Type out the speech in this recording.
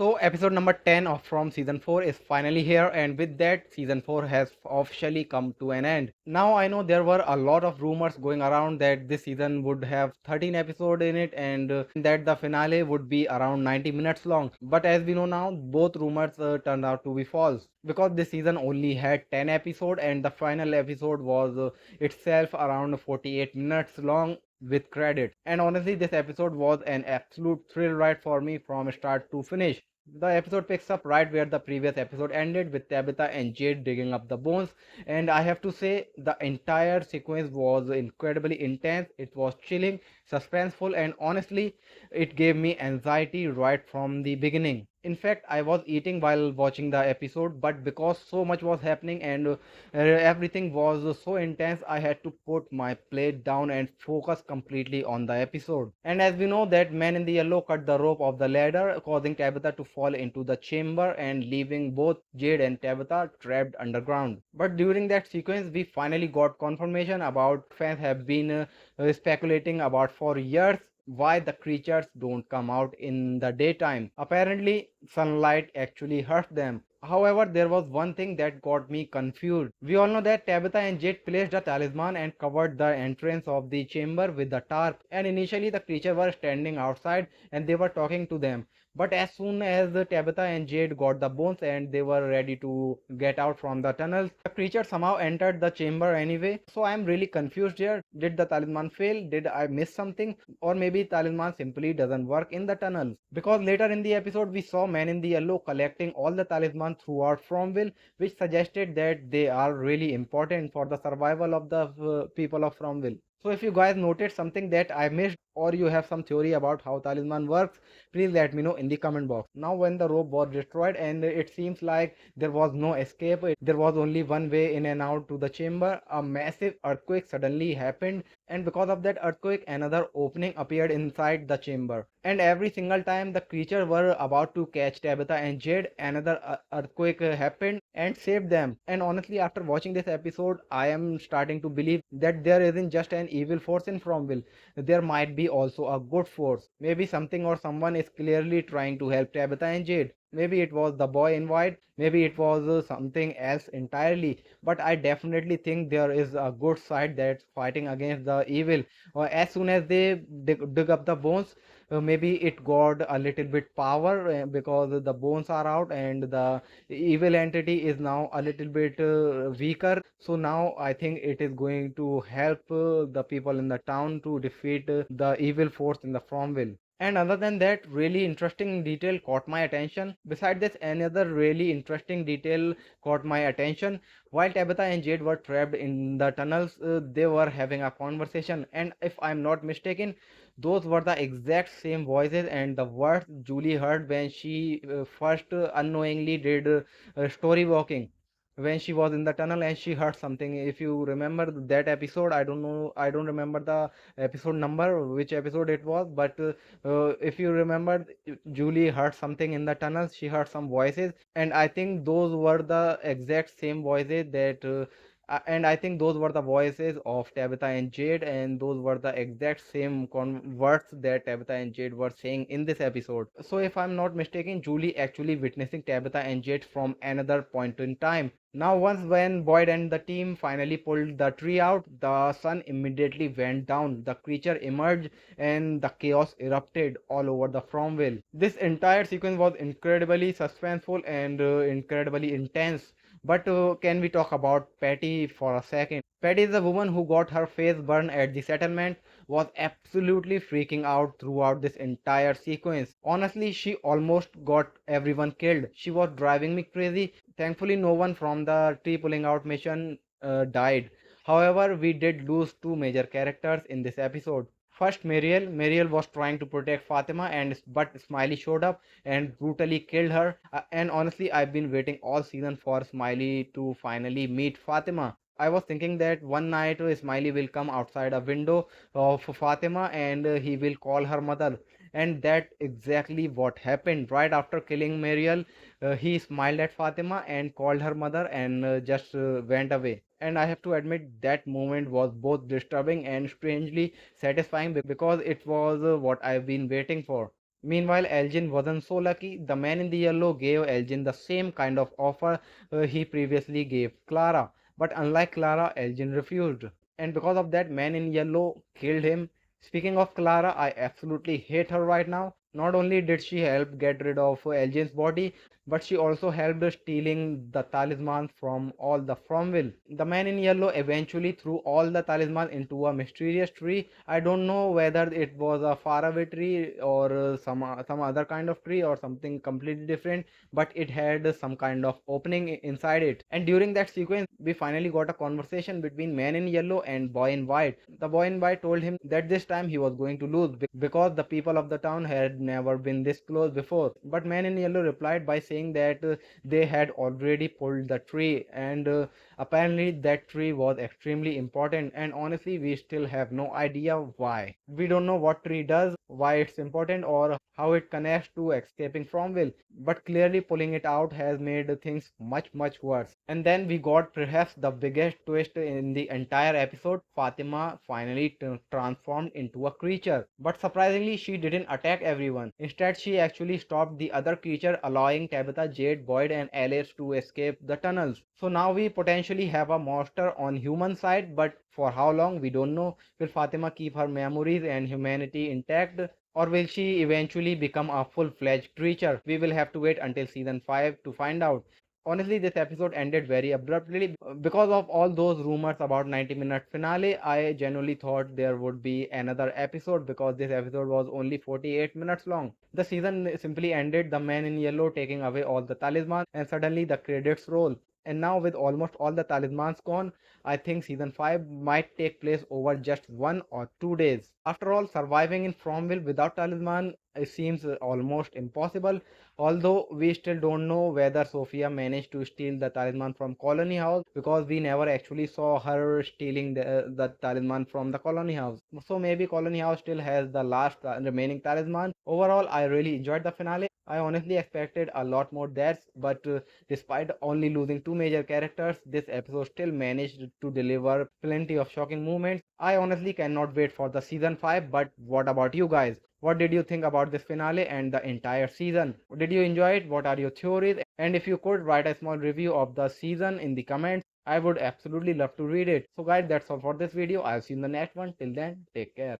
So, episode number 10 of from season 4 is finally here, and with that, season 4 has officially come to an end. Now, I know there were a lot of rumors going around that this season would have 13 episodes in it and that the finale would be around 90 minutes long. But as we know now, both rumors turned out to be false because this season only had 10 episodes and the final episode was itself around 48 minutes long with credit. And honestly, this episode was an absolute thrill ride for me from start to finish. The episode picks up right where the previous episode ended with Tabitha and Jade digging up the bones, and I have to say the entire sequence was incredibly intense. It was chilling, suspenseful, and honestly, it gave me anxiety right from the beginning. In fact, I was eating while watching the episode, but because so much was happening and everything was so intense, I had to put my plate down and focus completely on the episode. And as we know, that man in the yellow cut the rope of the ladder, causing Tabitha to fall into the chamber and leaving both Jade and Tabitha trapped underground. But during that sequence, we finally got confirmation about fans have been speculating about for years why the creatures don't come out in the daytime. Apparently, sunlight actually hurts them. However, there was one thing that got me confused. We all know that Tabitha and Jade placed a talisman and covered the entrance of the chamber with the tarp. And initially, the creatures were standing outside and they were talking to them. But as soon as Tabitha and Jade got the bones and they were ready to get out from the tunnels, the creature somehow entered the chamber anyway. So I am really confused here. Did the talisman fail? Did I miss something? Or maybe talisman simply doesn't work in the tunnels. Because later in the episode we saw Man in the Yellow collecting all the talismans throughout Fromville, which suggested that they are really important for the survival of the people of Fromville. So if you guys noted something that I missed or you have some theory about how talisman works, please let me know in the comment box. Now when the rope was destroyed and it seems like there was no escape, there was only one way in and out to the chamber, a massive earthquake suddenly happened, and because of that earthquake another opening appeared inside the chamber. And every single time the creature were about to catch Tabitha and Jade, another earthquake happened and saved them. And honestly, after watching this episode, I am starting to believe that there isn't just an evil force in Fromville. There might be also a good force. Maybe something or someone is clearly trying to help Tabitha and Jade. Maybe it was the boy in white, maybe it was something else entirely. But I definitely think there is a good side that's fighting against the evil. Or as soon as they dig up the bones, maybe it got a little bit power because the bones are out and the evil entity is now a little bit weaker. So now I think it is going to help the people in the town to defeat the evil force in the Fromville. And other than that, really interesting detail caught my attention. Beside this, another really interesting detail caught my attention. While Tabitha and Jade were trapped in the tunnels, they were having a conversation. And if I'm not mistaken, those were the exact same voices and the words Julie heard when she first unknowingly did story walking, when she was in the tunnel and she heard something. If you remember that episode, I don't know, I don't remember the episode number, which episode it was, but if you remember, Julie heard something in the tunnels. She heard some voices, and I think those were the exact same voices that and I think those were the voices of Tabitha and Jade, and those were the exact same words that Tabitha and Jade were saying in this episode. So, if I'm not mistaken, Julie actually witnessing Tabitha and Jade from another point in time. Now, once when Boyd and the team finally pulled the tree out, the sun immediately went down, the creature emerged, and the chaos erupted all over the Fromville. This entire sequence was incredibly suspenseful and incredibly intense. But can we talk about Patty for a second? Patty is the woman who got her face burned at the settlement, was absolutely freaking out throughout this entire sequence. Honestly, she almost got everyone killed. She was driving me crazy. Thankfully, no one from the tree pulling out mission died. However, we did lose two major characters in this episode. First, Mariel. Mariel was trying to protect Fatima, and but Smiley showed up and brutally killed her. And honestly, I've been waiting all season for Smiley to finally meet Fatima. I was thinking that one night Smiley will come outside a window of Fatima and he will call her mother. And that exactly what happened. Right after killing Mariel, he smiled at Fatima and called her mother and just went away. And I have to admit that moment was both disturbing and strangely satisfying because it was what I've been waiting for. Meanwhile, Elgin wasn't so lucky. The man in the yellow gave Elgin the same kind of offer he previously gave Clara. But unlike Clara, Elgin refused. And because of that, man in yellow killed him. Speaking of Clara, I absolutely hate her right now. Not only did she help get rid of Elgin's body, but she also helped stealing the talismans from all the Fromville. The man in yellow eventually threw all the talismans into a mysterious tree. I don't know whether it was a faraway tree or some other kind of tree or something completely different, but it had some kind of opening inside it. And during that sequence, we finally got a conversation between man in yellow and boy in white. The boy in white told him that this time he was going to lose because the people of the town had never been this close before. But man in yellow replied by saying that they had already pulled the tree, and apparently that tree was extremely important, and honestly we still have no idea why. We don't know what tree does, why it's important, or how it connects to escaping from will, but clearly pulling it out has made things much worse. And then we got perhaps the biggest twist in the entire episode. Fatima finally transformed into a creature, but surprisingly she didn't attack everyone. Instead she actually stopped the other creature, allowing Tabitha, Jade, Boyd and Alice to escape the tunnels. So now we potentially have a monster on human side, but for how long we don't know. Will Fatima keep her memories and humanity intact, or will she eventually become a full-fledged creature? We will have to wait until season 5 to find out. Honestly, this episode ended very abruptly because of all those rumors about 90-minute finale. I genuinely thought there would be another episode because this episode was only 48 minutes long. The season simply ended, the man in yellow taking away all the talismans, and suddenly the credits roll. And now, with almost all the talismans gone, I think season 5 might take place over just 1 or 2 days. After all, surviving in Fromville without talisman, it seems almost impossible. Although we still don't know whether Sophia managed to steal the talisman from Colony House, because we never actually saw her stealing the talisman from the Colony House. So maybe Colony House still has the last remaining talisman. Overall, I really enjoyed the finale. I honestly expected a lot more deaths, but despite only losing two major characters, this episode still managed to deliver plenty of shocking moments. I honestly cannot wait for the season 5, but what about you guys? What did you think about this finale and the entire season? Did you enjoy it? What are your theories? And if you could write a small review of the season in the comments, I would absolutely love to read it. So guys, that's all for this video. I'll see you in the next one. Till then, take care.